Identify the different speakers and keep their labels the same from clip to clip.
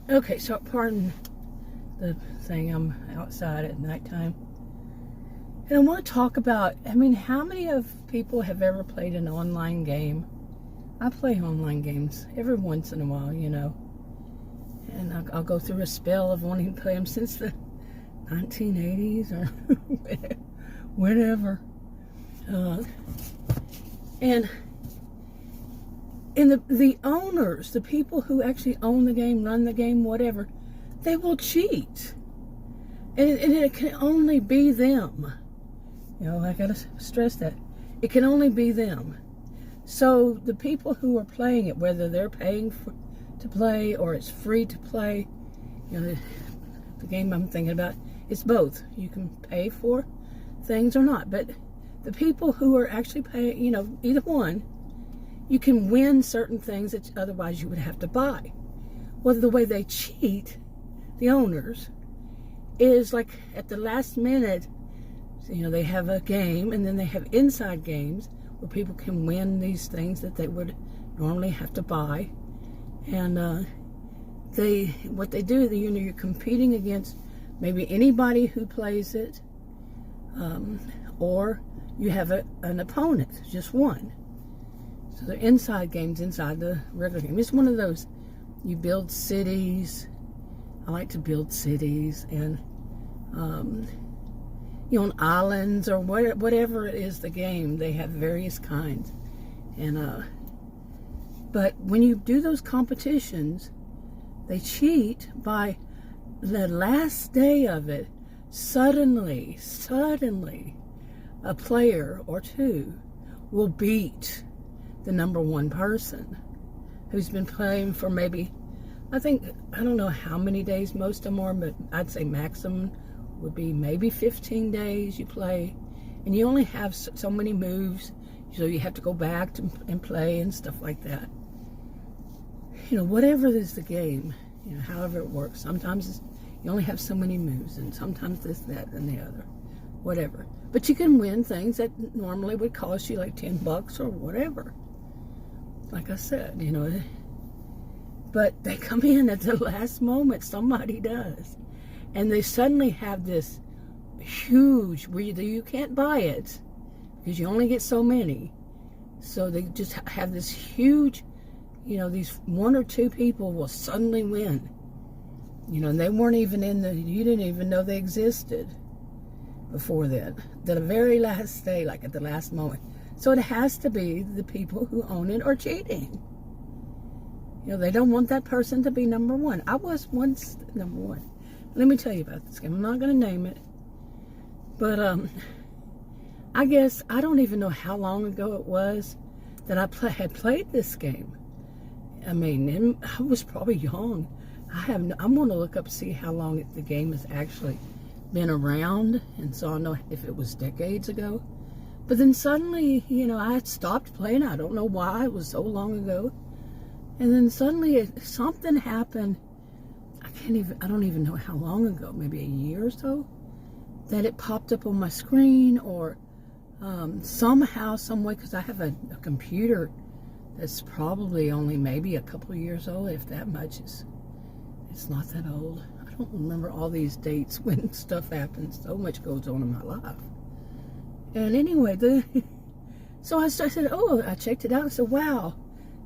Speaker 1: Okay, so pardon the thing, I'm outside at nighttime. And I want to talk about, how many of people have ever played an online game? I play online games every once in a while, And I'll go through a spell of wanting to play them since the 1980s or whenever. And the owners, the people who actually own the game, run the game, whatever, they will cheat. And it can only be them. I gotta stress that. It can only be them. So the people who are playing it, whether they're paying to play or it's free to play, the game I'm thinking about, it's both. You can pay for things or not. But the people who are actually paying, either one, you can win certain things that otherwise you would have to buy. Well, the way they cheat, the owners, is like at the last minute, they have a game and then they have inside games where people can win these things that they would normally have to buy. And what they do, you're competing against maybe anybody who plays it, or you have an opponent, just one. So they're inside games inside the regular game. It's one of those, you build cities. I like to build cities, and on islands or whatever it is, the game, they have various kinds. And but when you do those competitions, they cheat by the last day of it. Suddenly, a player or two will beat the number one person who's been playing for maybe, I don't know how many days most of them are, but I'd say maximum would be maybe 15 days you play, and you only have so many moves, so you have to go back and play and stuff like that. Whatever is the game, however it works. Sometimes you only have so many moves, and sometimes this, that, and the other, whatever. But you can win things that normally would cost you like $10 or whatever. Like I said, but they come in at the last moment, somebody does. And they suddenly have this huge, where you can't buy it because you only get so many. So they just have this huge, these one or two people will suddenly win. And they weren't even you didn't even know they existed before then. The very last day, like at the last moment. So it has to be the people who own it are cheating. They don't want that person to be number one. I was once number one. Let me tell you about this game. I'm not going to name it. But I guess, I don't even know how long ago it was that I had played this game. I was probably young. I'm going to look up, see how long the game has actually been around. And so I know if it was decades ago. But then suddenly, I had stopped playing. I don't know why. It was so long ago. And then suddenly something happened. I don't even know how long ago, maybe a year or so, that it popped up on my screen, or somehow, some way, because I have a computer that's probably only maybe a couple of years old, if that much. It's not that old. I don't remember all these dates when stuff happens. So much goes on in my life. And anyway, so I said, I checked it out. I said, wow,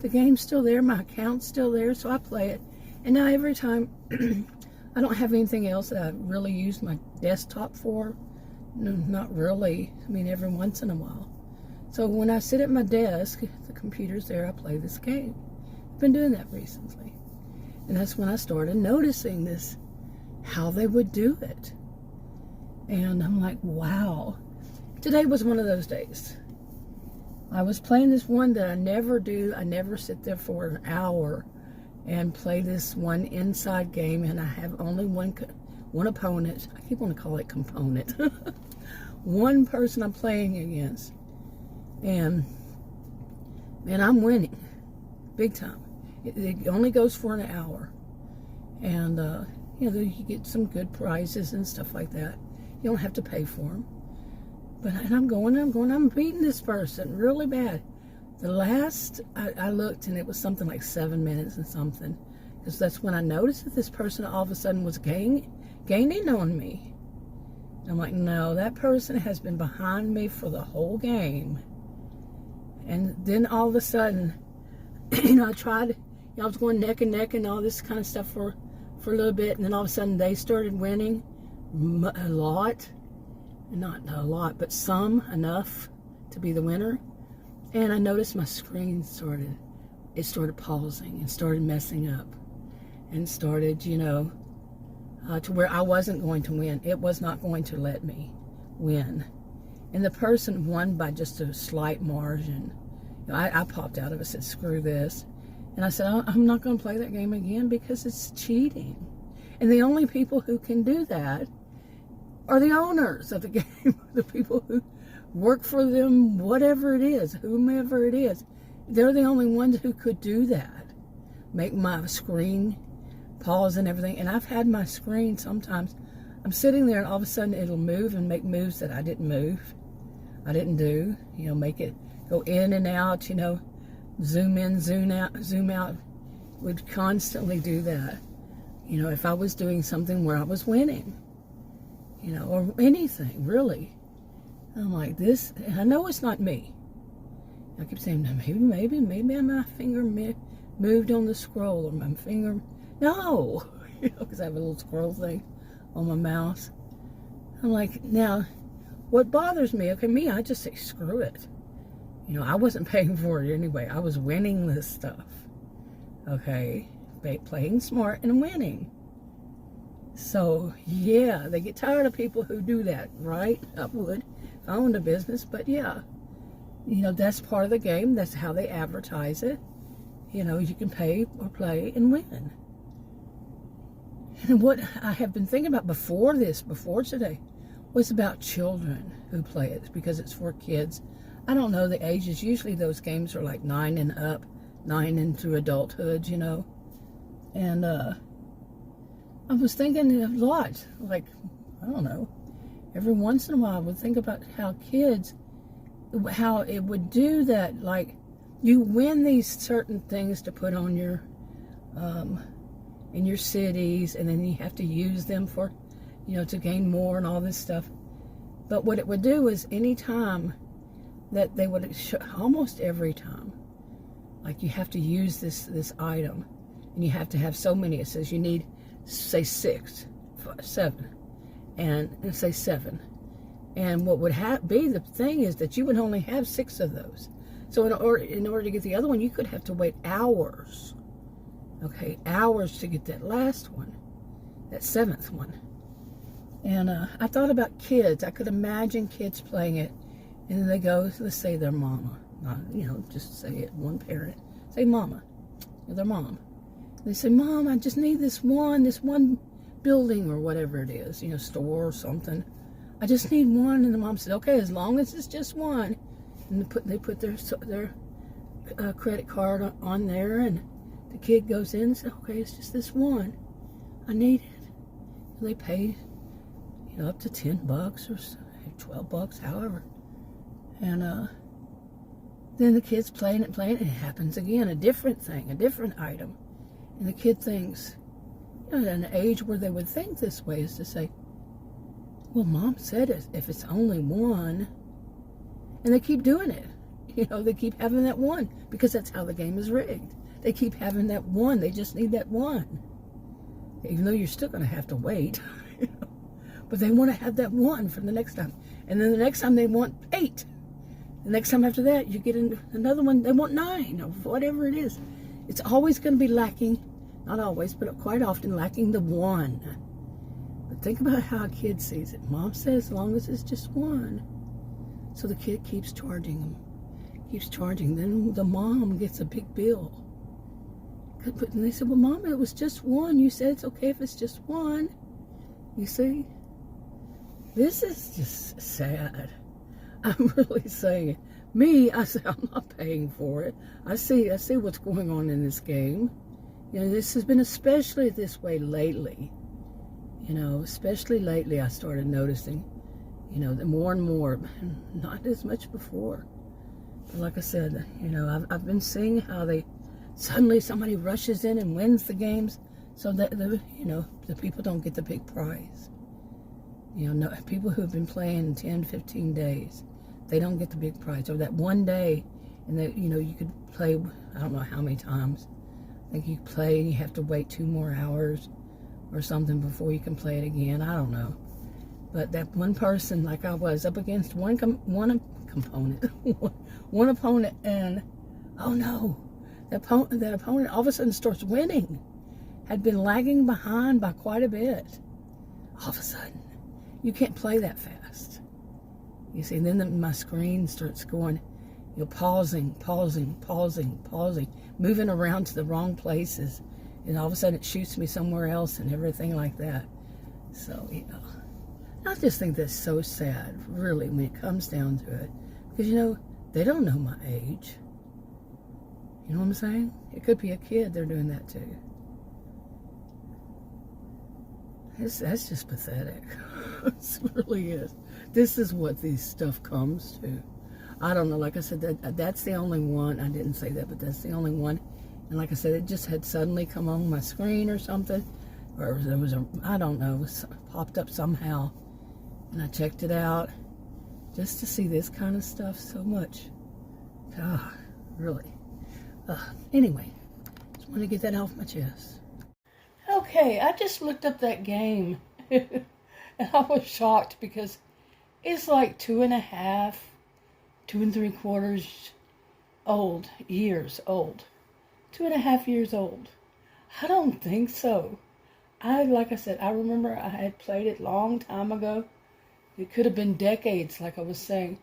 Speaker 1: the game's still there. My account's still there. So I play it. And now every time, I don't have anything else that I really use my desktop for. No, not really. Every once in a while. So when I sit at my desk, the computer's there, I play this game. I've been doing that recently. And that's when I started noticing this, how they would do it. And I'm like, wow. Today was one of those days. I was playing this one that I never do. I never sit there for an hour and play this one inside game, and I have only one opponent. I keep wanting to call it component. One person I'm playing against, and I'm winning big time. It only goes for an hour, and you get some good prizes and stuff like that. You don't have to pay for them. But I'm beating this person really bad. The last I looked, and it was something like 7 minutes and something. Because that's when I noticed that this person all of a sudden was gaining on me. I'm like, no, that person has been behind me for the whole game. And then all of a sudden, I tried, I was going neck and neck and all this kind of stuff for a little bit. And then all of a sudden they started winning a lot. Not a lot, but some, enough to be the winner. And I noticed my screen started pausing and started messing up. And started, to where I wasn't going to win. It was not going to let me win. And the person won by just a slight margin. I popped out of it and said, screw this. And I said, I'm not going to play that game again because it's cheating. And the only people who can do that are the owners of the game, the people who work for them, whatever it is, whomever it is. They're the only ones who could do that. Make my screen pause and everything. And I've had my screen sometimes, I'm sitting there and all of a sudden it'll move and make moves that I didn't move. I didn't do, make it go in and out, zoom in, zoom out. Would constantly do that. If I was doing something where I was winning, or anything really. I'm like, this, I know it's not me. I keep saying, maybe my finger moved on the scroll, or my finger, no, because I have a little scroll thing on my mouse. I'm like, now, what bothers me, okay, I just say, screw it. I wasn't paying for it anyway. I was winning this stuff. Okay, playing smart and winning. So, yeah, they get tired of people who do that, right? I would if I owned a business, but yeah. That's part of the game. That's how they advertise it. You can pay or play and win. And what I have been thinking about before today, was about children who play it, because it's for kids. I don't know the ages. Usually those games are like 9 and up, 9 into adulthood, And I was thinking a lot, like, I don't know, every once in a while I would think about how it would do that, like, you win these certain things to put on your, in your cities, and then you have to use them for, to gain more and all this stuff. But what it would do is any time that they would, almost every time, like you have to use this item, and you have to have so many. It says you need, say 6, 7, and say 7. And what would be the thing is that you would only have 6 of those. So in order to get the other one, you could have to wait hours. Okay, hours to get that last one, that 7th one. And I thought about kids. I could imagine kids playing it, and then they go, let's say their mama, not, just say it, one parent, say mama, their mom. They say, Mom, I just need this one building or whatever it is, store or something. I just need one. And the mom said, okay, as long as it's just one. And they put their credit card on there, and the kid goes in and says, okay, it's just this one. I need it. And they pay, up to $10 or $12, however. And then the kid's playing it, and it happens again, a different thing, a different item. And the kid thinks, at an age where they would think this way, is to say, well, Mom said it, if it's only one. And they keep doing it. They keep having that one, because that's how the game is rigged. They keep having that one. They just need that one. Even though you're still going to have to wait. But they want to have that one for the next time. And then the next time they want 8. The next time after that, you get another one, they want 9, or whatever it is. It's always going to be lacking, not always, but quite often lacking the one. But think about how a kid sees it. Mom says as long as it's just one. So the kid keeps charging them. Keeps charging. Then the mom gets a big bill. And they said, well, Mom, it was just one. You said it's okay if it's just one. You see? This is just sad. I'm really saying it. I say I'm not paying for it. I see what's going on in this game. This has been especially this way lately. Especially lately I started noticing, that more and more, not as much before. But like I said, I've been seeing how they suddenly somebody rushes in and wins the games, so that the people don't get the big prize. No, people who have been playing 10, 15 days, they don't get the big prize. Or that one day, and you could play, I don't know how many times. I think you play and you have to wait 2 more hours or something before you can play it again. I don't know. But that one person, like I was, up against one opponent, and oh no, that opponent all of a sudden starts winning. Had been lagging behind by quite a bit. All of a sudden, you can't play that fast. You see, then my screen starts going, pausing, moving around to the wrong places, and all of a sudden it shoots me somewhere else and everything like that. So, I just think that's so sad, really, when it comes down to it. Because, they don't know my age. You know what I'm saying? It could be a kid they're doing that to. That's just pathetic. It really is. This is what this stuff comes to. I don't know. Like I said, that's the only one. I didn't say that, but that's the only one. And like I said, it just had suddenly come on my screen or something. Or there was I don't know, it popped up somehow. And I checked it out just to see this kind of stuff so much. God, really. Anyway, just want to get that off my chest. Okay, I just looked up that game. And I was shocked because it's like 2.5, 2 3/4 years old. 2.5 years old. I don't think so. Like I said, I remember I had played it a long time ago. It could have been decades, like I was saying.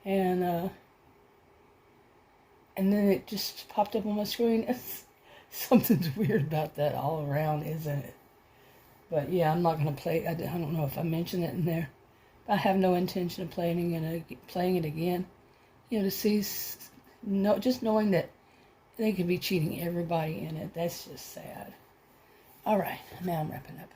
Speaker 1: And then it just popped up on my screen. Something's weird about that all around, isn't it? But yeah, I'm not going to play. I don't know if I mentioned it in there. I have no intention of playing it again. To see, just knowing that they could be cheating everybody in it. That's just sad. All right, now I'm wrapping up.